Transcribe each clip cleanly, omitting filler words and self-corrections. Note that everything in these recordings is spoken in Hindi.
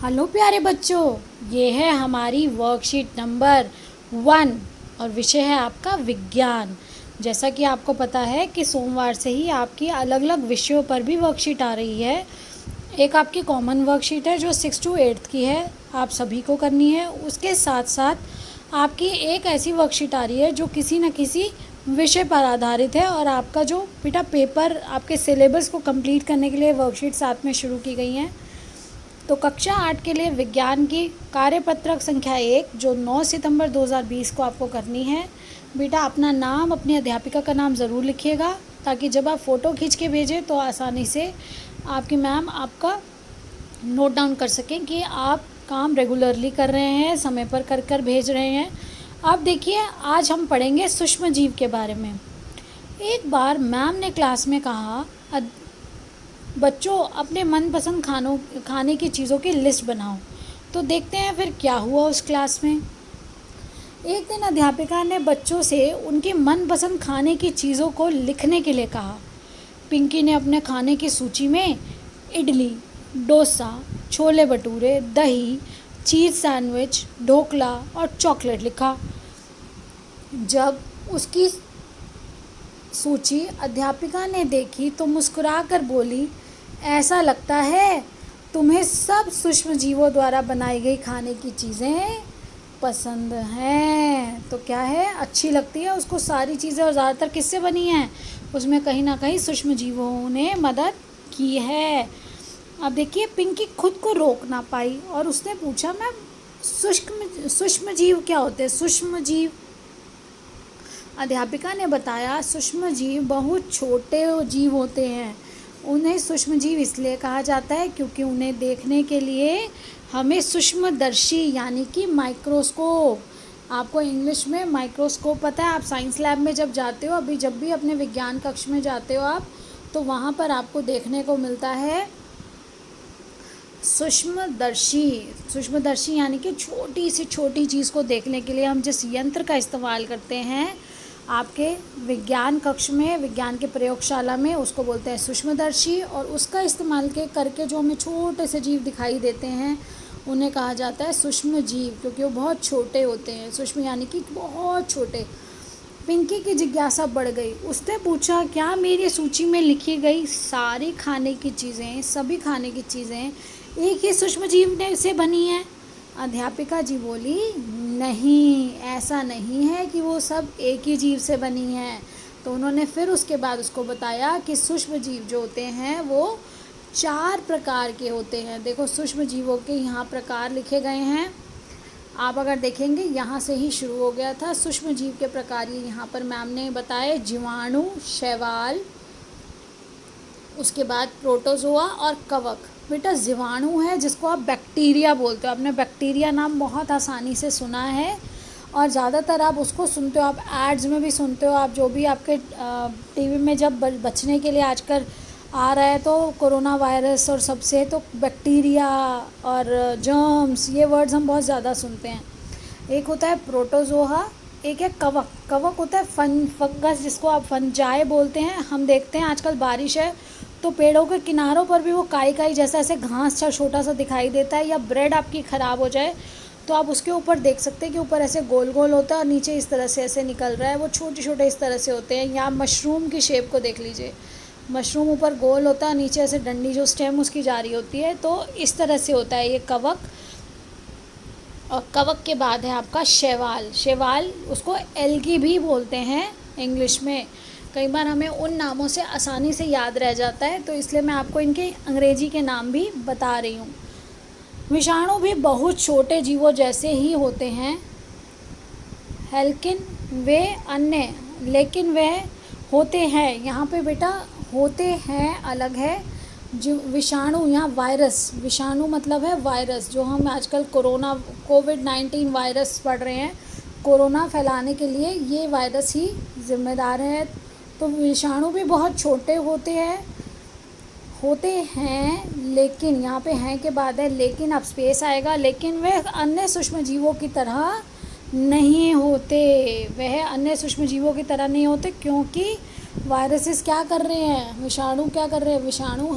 हेलो प्यारे बच्चों, ये है हमारी वर्कशीट नंबर 1 और विषय है आपका विज्ञान। जैसा कि आपको पता है कि सोमवार से ही आपकी अलग अलग विषयों पर भी वर्कशीट आ रही है। एक आपकी कॉमन वर्कशीट है जो 6 to 8 की है, आप सभी को करनी है। उसके साथ साथ आपकी एक ऐसी वर्कशीट आ रही है जो किसी न किसी विषय पर आधारित है और आपका जो बेटा पेपर आपके सिलेबस को कंप्लीट करने के लिए वर्कशीट साथ में शुरू की गई हैं। तो कक्षा 8 के लिए विज्ञान की कार्यपत्रक संख्या 1 जो 9 सितंबर 2020 को आपको करनी है। बेटा अपना नाम, अपनी अध्यापिका का नाम ज़रूर लिखिएगा ताकि जब आप फ़ोटो खींच के भेजें तो आसानी से आपकी मैम आपका नोट डाउन कर सकें कि आप काम रेगुलरली कर रहे हैं, समय पर कर भेज रहे हैं। अब देखिए, आज हम पढ़ेंगे सूक्ष्म जीव के बारे में। एक बार मैम ने क्लास में कहा, बच्चों अपने मनपसंद खाने की चीज़ों की लिस्ट बनाओ। तो देखते हैं फिर क्या हुआ उस क्लास में। एक दिन अध्यापिका ने बच्चों से उनके मनपसंद खाने की चीज़ों को लिखने के लिए कहा। पिंकी ने अपने खाने की सूची में इडली, डोसा, छोले भटूरे, दही, चीज़ सैंडविच, ढोकला और चॉकलेट लिखा। जब उसकी सूची अध्यापिका ने देखी तो मुस्कुराकर बोली, ऐसा लगता है तुम्हें सब सूक्ष्म जीवों द्वारा बनाई गई खाने की चीज़ें पसंद हैं। तो क्या है, अच्छी लगती है उसको सारी चीज़ें, और ज़्यादातर किससे बनी हैं, उसमें कहीं ना कहीं सूक्ष्म जीवों ने मदद की है। अब देखिए, पिंकी खुद को रोक ना पाई और उसने पूछा, मैम सूक्ष्म जीव क्या होते हैं? सूक्ष्म जीव, अध्यापिका ने बताया, सूक्ष्म जीव बहुत छोटे जीव होते हैं। उन्हें सूक्ष्म जीव इसलिए कहा जाता है क्योंकि उन्हें देखने के लिए हमें सूक्ष्मदर्शी यानी कि माइक्रोस्कोप, आपको इंग्लिश में माइक्रोस्कोप पता है, आप साइंस लैब में जब जाते हो, अभी जब भी अपने विज्ञान कक्ष में जाते हो आप, तो वहाँ पर आपको देखने को मिलता है सूक्ष्मदर्शी। सूक्ष्मदर्शी यानी कि छोटी से छोटी चीज़ को देखने के लिए हम जिस यंत्र का इस्तेमाल करते हैं आपके विज्ञान कक्ष में, विज्ञान के प्रयोगशाला में, उसको बोलते हैं सूक्ष्मदर्शी। और उसका इस्तेमाल करके जो हमें छोटे से जीव दिखाई देते हैं उन्हें कहा जाता है सूक्ष्म जीव, क्योंकि वो बहुत छोटे होते हैं। सूक्ष्म यानी कि बहुत छोटे। पिंकी की जिज्ञासा बढ़ गई। उसने पूछा, क्या मेरी सूची में लिखी गई सारी खाने की चीज़ें, सभी खाने की चीज़ें एक ही सूक्ष्म जीव से बनी हैं? अध्यापिका जी बोली, नहीं, ऐसा नहीं है कि वो सब एक ही जीव से बनी हैं। तो उन्होंने फिर उसके बाद उसको बताया कि सूक्ष्म जीव जो होते हैं वो 4 प्रकार के होते हैं। देखो, सूक्ष्म जीवों के यहाँ प्रकार लिखे गए हैं, आप अगर देखेंगे यहाँ से ही शुरू हो गया था। सूक्ष्म जीव के प्रकार ये यहाँ पर मैम ने बताए, जीवाणु, शैवाल, उसके बाद प्रोटोजोआ और कवक। बेटा जीवाणु है जिसको आप बैक्टीरिया बोलते हो, आपने बैक्टीरिया नाम बहुत आसानी से सुना है और ज़्यादातर आप उसको सुनते हो, आप एड्स में भी सुनते हो, आप जो भी आपके टीवी में जब बचने के लिए आजकल आ रहा है तो कोरोना वायरस और सबसे, तो बैक्टीरिया और जर्म्स, ये वर्ड्स हम बहुत ज़्यादा सुनते हैं। एक होता है प्रोटोजोआ, एक है कवक। कवक होता है फंगस जिसको आप फंजाई बोलते हैं। हम देखते हैं आजकल बारिश है तो पेड़ों के किनारों पर भी वो काई काई जैसा ऐसे घास छोटा सा दिखाई देता है, या ब्रेड आपकी ख़राब हो जाए तो आप उसके ऊपर देख सकते हैं कि ऊपर ऐसे गोल गोल होता है और नीचे इस तरह से ऐसे निकल रहा है, वो छोटे छोटे इस तरह से होते हैं। या मशरूम की शेप को देख लीजिए, मशरूम ऊपर गोल होता है, नीचे ऐसे डंडी जो स्टेम उसकी जा रही होती है, तो इस तरह से होता है ये कवक। और कवक के बाद है आपका शैवाल। शैवाल उसको एल्गी भी बोलते हैं इंग्लिश में, कई बार हमें उन नामों से आसानी से याद रह जाता है तो इसलिए मैं आपको इनके अंग्रेजी के नाम भी बता रही हूँ। विषाणु भी बहुत छोटे जीवों जैसे ही होते हैं, लेकिन वे होते हैं, यहाँ पे बेटा होते हैं अलग है। जो विषाणु, यहाँ वायरस, विषाणु मतलब है वायरस, जो हम आजकल कोविड-19 वायरस पढ़ रहे हैं, कोरोना फैलाने के लिए ये वायरस ही जिम्मेदार है। तो विषाणु भी बहुत छोटे होते हैं, लेकिन यहाँ पे हैं के बाद है लेकिन, अब स्पेस आएगा, लेकिन वे अन्य सूक्ष्म जीवों की तरह नहीं होते। वह अन्य सूक्ष्म जीवों की तरह नहीं होते क्योंकि वायरसेस क्या कर रहे हैं, विषाणु क्या कर रहे हैं, विषाणु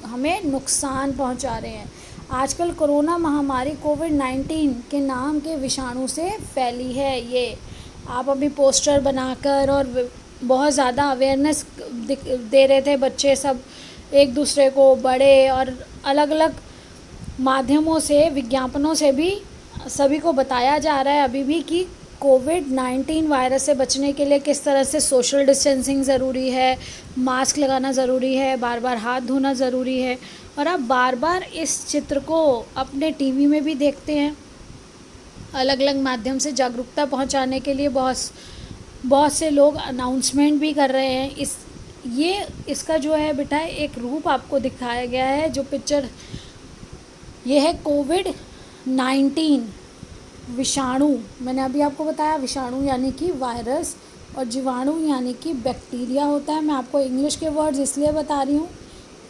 हमें नुकसान पहुंचा रहे हैं। आजकल कोरोना महामारी कोविड-19 के नाम के विषाणु से फैली है ये। आप अभी पोस्टर बनाकर और बहुत ज़्यादा अवेयरनेस दे रहे थे बच्चे सब एक दूसरे को, बड़े और अलग अलग माध्यमों से, विज्ञापनों से भी सभी को बताया जा रहा है अभी भी कि कोविड-19 वायरस से बचने के लिए किस तरह से सोशल डिस्टेंसिंग ज़रूरी है, मास्क लगाना ज़रूरी है, बार बार हाथ धोना ज़रूरी है। और आप बार बार इस चित्र को अपने टीवी में भी देखते हैं। अलग अलग माध्यम से जागरूकता पहुंचाने के लिए बहुत से लोग अनाउंसमेंट भी कर रहे हैं। इसका जो है बेटा एक रूप आपको दिखाया गया है। जो पिक्चर ये है कोविड-19 विषाणु, मैंने अभी आपको बताया विषाणु यानी कि वायरस और जीवाणु यानी कि बैक्टीरिया होता है। मैं आपको इंग्लिश के वर्ड्स इसलिए बता रही हूँ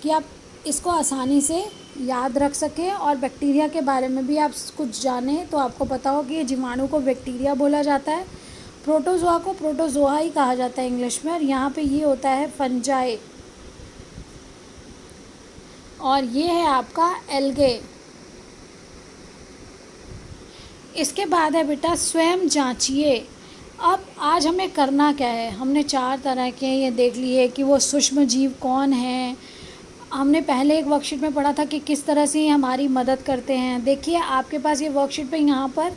कि आप इसको आसानी से याद रख सकें और बैक्टीरिया के बारे में भी आप कुछ जानें तो आपको पता हो कि ये जीवाणु को बैक्टीरिया बोला जाता है, प्रोटोजोआ को प्रोटोजोआ ही कहा जाता है इंग्लिश में, और यहाँ पे ये होता है फंजाई, और ये है आपका एल्गे। इसके बाद है बेटा स्वयं जांचिए। अब आज हमें करना क्या है, हमने 4 तरह के ये देख लिए कि वो सूक्ष्म जीव कौन हैं। हमने पहले एक वर्कशीट में पढ़ा था कि किस तरह से ये हमारी मदद करते हैं। देखिए आपके पास ये वर्कशीट पे यहाँ पर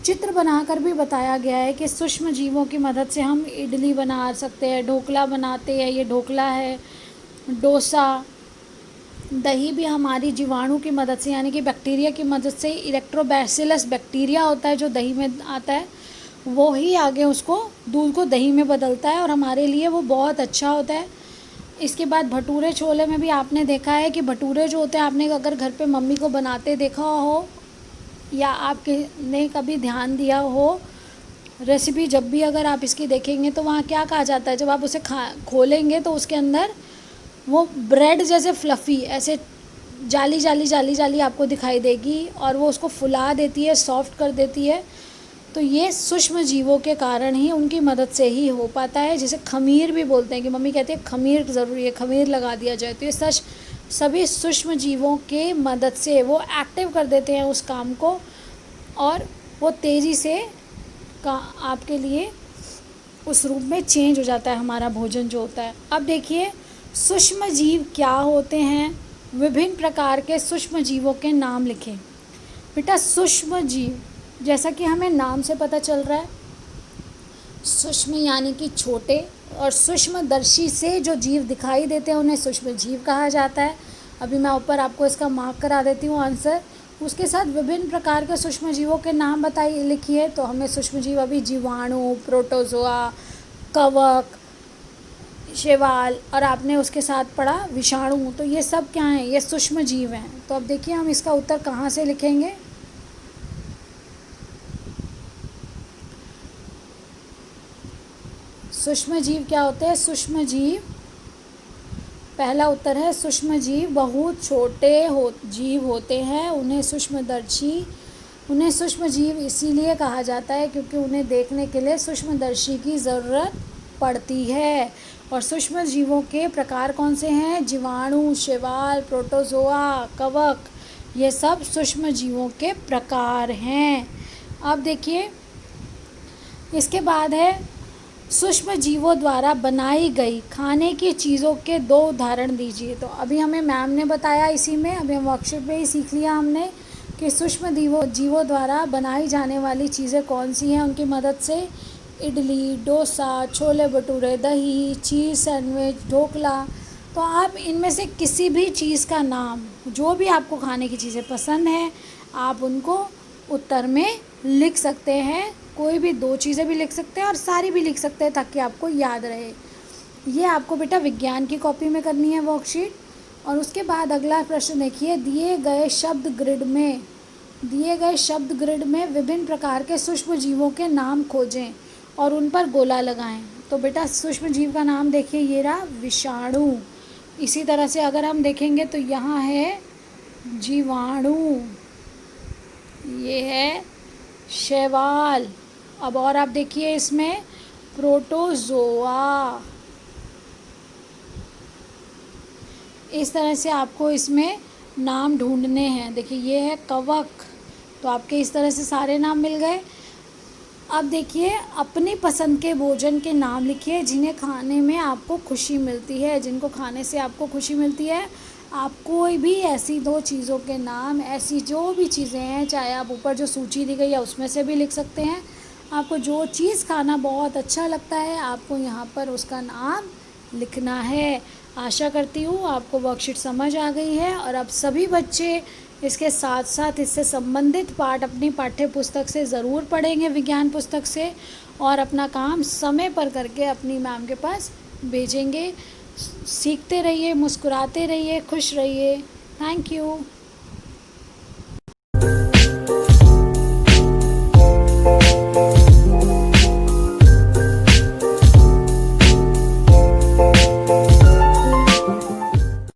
चित्र बनाकर भी बताया गया है कि सूक्ष्म जीवों की मदद से हम इडली बना सकते हैं, ढोकला बनाते हैं, ये ढोकला है, डोसा, दही भी हमारी जीवाणु की मदद से यानी कि बैक्टीरिया की मदद से, इलेक्ट्रोबैसिलस बैक्टीरिया होता है जो दही में आता है, वो ही आगे उसको दूध को दही में बदलता है और हमारे लिए वो बहुत अच्छा होता है। इसके बाद भटूरे छोले में भी आपने देखा है कि भटूरे जो होते हैं, आपने अगर घर पे मम्मी को बनाते देखा हो या आपके ने कभी ध्यान दिया हो रेसिपी, जब भी अगर आप इसकी देखेंगे तो वहाँ क्या कहा जाता है, जब आप उसे खोलेंगे तो उसके अंदर वो ब्रेड जैसे फ्लफ़ी ऐसे जाली जाली जाली जाली आपको दिखाई देगी और वो उसको फुला देती है, सॉफ्ट कर देती है। तो ये सूक्ष्म जीवों के कारण ही, उनकी मदद से ही हो पाता है, जिसे खमीर भी बोलते हैं कि मम्मी कहती है खमीर ज़रूरी है, खमीर लगा दिया जाए। तो ये सभी सूक्ष्म जीवों के मदद से वो एक्टिव कर देते हैं उस काम को और वो तेज़ी से आपके लिए उस रूप में चेंज हो जाता है हमारा भोजन जो होता है। अब देखिए सूक्ष्म जीव क्या होते हैं, विभिन्न प्रकार के सूक्ष्म जीवों के नाम लिखें। बेटा सूक्ष्म जीव जैसा कि हमें नाम से पता चल रहा है, सूक्ष्म यानी कि छोटे, और सूक्ष्मदर्शी से जो जीव दिखाई देते हैं उन्हें सूक्ष्म जीव कहा जाता है। अभी मैं ऊपर आपको इसका मार्क करा देती हूँ आंसर। उसके साथ विभिन्न प्रकार के सूक्ष्म जीवों के नाम बताइए, लिखिए। तो हमें सूक्ष्म जीव अभी जीवाणु, प्रोटोजोआ, कवक, शैवाल और आपने उसके साथ पढ़ा विषाणु। तो ये सब क्या हैं, ये सूक्ष्म जीव हैं। तो अब देखिए हम इसका उत्तर कहाँ से लिखेंगे। सूक्ष्म जीव क्या होते हैं, सूक्ष्म जीव, पहला उत्तर है सूक्ष्म जीव बहुत छोटे जीव होते हैं, उन्हें सूक्ष्म जीव इसीलिए कहा जाता है क्योंकि उन्हें देखने के लिए सूक्ष्मदर्शी की ज़रूरत पड़ती है। और सूक्ष्म जीवों के प्रकार कौन से हैं, जीवाणु, शैवाल, प्रोटोजोआ, कवक, ये सब सूक्ष्म जीवों के प्रकार हैं। अब देखिए इसके बाद है सूक्ष्म जीवों द्वारा बनाई गई खाने की चीज़ों के 2 उदाहरण दीजिए। तो अभी हमें मैम ने बताया, इसी में अभी हम वर्कशीट में ही सीख लिया हमने कि सूक्ष्म जीवों द्वारा बनाई जाने वाली चीज़ें कौन सी हैं, उनकी मदद से इडली, डोसा, छोले भटूरे, दही, चीज़ सैंडविच, ढोकला। तो आप इनमें से किसी भी चीज़ का नाम, जो भी आपको खाने की चीज़ें पसंद हैं, आप उनको उत्तर में लिख सकते हैं। कोई भी 2 चीज़ें भी लिख सकते हैं और सारी भी लिख सकते हैं ताकि आपको याद रहे। ये आपको बेटा विज्ञान की कॉपी में करनी है वर्कशीट। और उसके बाद अगला प्रश्न देखिए, दिए गए शब्द ग्रिड में विभिन्न प्रकार के सूक्ष्म जीवों के नाम खोजें और उन पर गोला लगाएं। तो बेटा सूक्ष्म जीव का नाम देखिए, ये रहा विषाणु। इसी तरह से अगर हम देखेंगे तो यहाँ है जीवाणु, ये है शैवाल। अब और आप देखिए इसमें प्रोटोजोआ। इस तरह से आपको इसमें नाम ढूंढने हैं। देखिए ये है कवक, तो आपके इस तरह से सारे नाम मिल गए। अब देखिए अपनी पसंद के भोजन के नाम लिखिए जिन्हें खाने में आपको खुशी मिलती है, जिनको खाने से आपको खुशी मिलती है। आप कोई भी ऐसी 2 चीज़ों के नाम, ऐसी जो भी चीज़ें हैं, चाहे आप ऊपर जो सूची दी गई है उसमें से भी लिख सकते हैं। आपको जो चीज़ खाना बहुत अच्छा लगता है आपको यहाँ पर उसका नाम लिखना है। आशा करती हूँ आपको वर्कशीट समझ आ गई है और अब सभी बच्चे इसके साथ साथ इससे संबंधित पाठ अपनी पाठ्य पुस्तक से ज़रूर पढ़ेंगे, विज्ञान पुस्तक से, और अपना काम समय पर करके अपनी मैम के पास भेजेंगे। सीखते रहिए, मुस्कुराते रहिए, खुश रहिए। Thank you.